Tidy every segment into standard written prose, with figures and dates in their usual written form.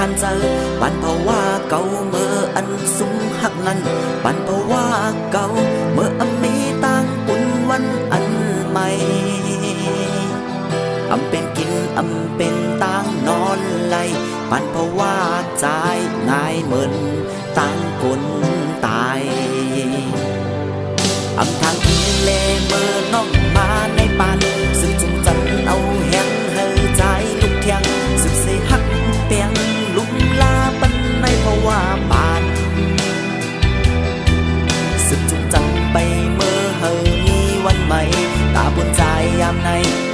านเจอปันเพราะว่าเก่าเมื่ออันสูงหักนั้นปันเพราะว่าเก่าเมื่ออันมีต่างปุ่นวันอันใหม่อำเป็นกินอำเป็นต่างนอนไหลปันเพราะว่าใจง่ายเหมือนต่างคนตายอำทางกินเลเมื่อน้องมาในปานซึ่งจุงจันเอาแหงเฮอใจลุกเทียงสึกเสหักเปียงลุกลาปันในเพราะว่าปานสึกจุงจันไปเมื่อเฮอมีวันใหม่ตาบนใจยามใน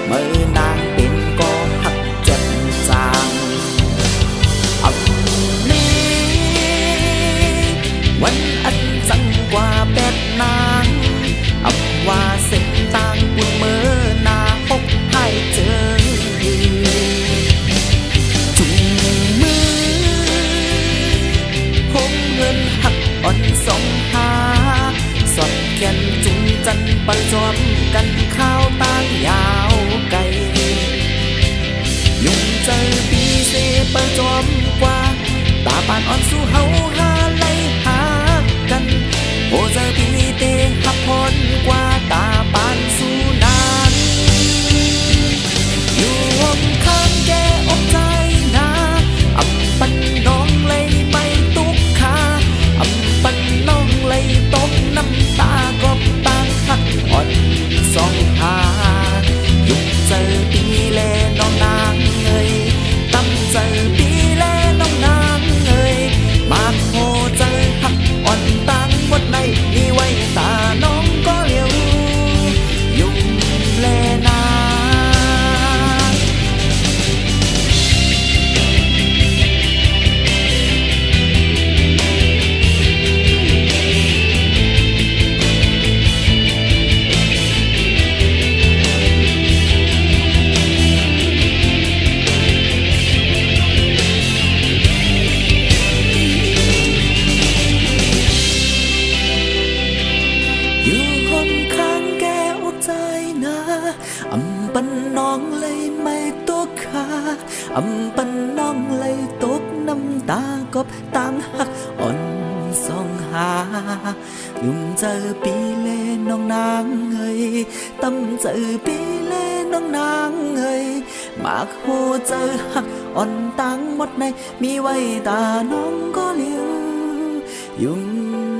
เมื่อนางเป็นก็หักเจ็บจางอำนี้วันอันจังกว่าแปดนางอำว่าเส้นต่างปุ่นเมื่อนาพบให้เจอจุงมือผมเงินหักอ่อนสองหาสอดเขียนจุงจันปันจอมกันข้าวต่างยาวไกลยุ่งเจอปีเสเปิดจอมกว่าตาปานอ่อนสู้เฮาหาไล่หากันโอเจอปีเตหักพรกว่าตาปานสู้นานอยู่วงข้างแกอกใจนาอำปันน้องเลยไม่ตุกขาอำปันน้องเลยตกน้ำตากบต่างหักอ่อนสองหายุกเจอปีแลน้องนางเอ้ยตั้มเจอปีแลน้องนางเอ้ยมากโหเจอหักอ่อนต่างหมดในมีไว้ตาน้องก็เลี้ยวยุ่งแลนาอยู่หนข้างแก้วใจนะอำปันน้องเลยไม่ตกขาอำปันน้องเลยตกน้ำตากบต่างหักอ่อนสองหายุ่งเจอปีเลน้องนางเอ้ยตั้มเจอปีเลน้องนางเอ้ยมากโหเจอหักอ่อนต่างหมดในมีไว้ตาน้องก็เลี้ยวยุ่ง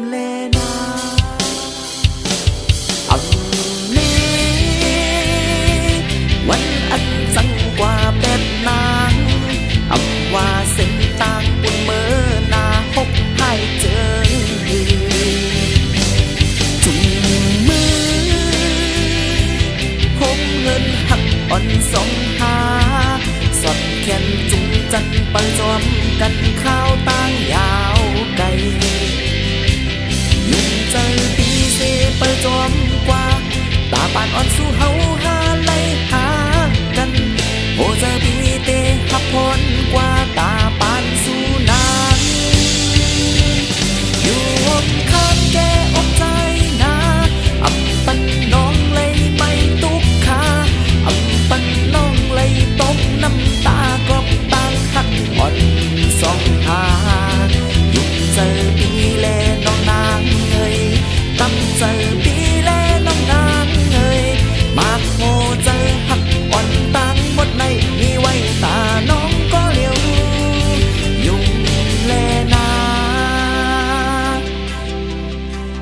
เลนาอำนี้วันอันจังกว่าแปดนางอำว่าเส้นต่างปุ่นเมื่อนาพบให้เจอจุงมือผมเงินหักอ่อนสองหาสอดแขนจุงจันปันจอมกันข้าวต่างยาวไกลยุ่งเจอปีเสเปิดจอมกว่าตาปานอ่อนสู้เฮาหาไล่หากันโอเจอปีเตหับพรกว่าตา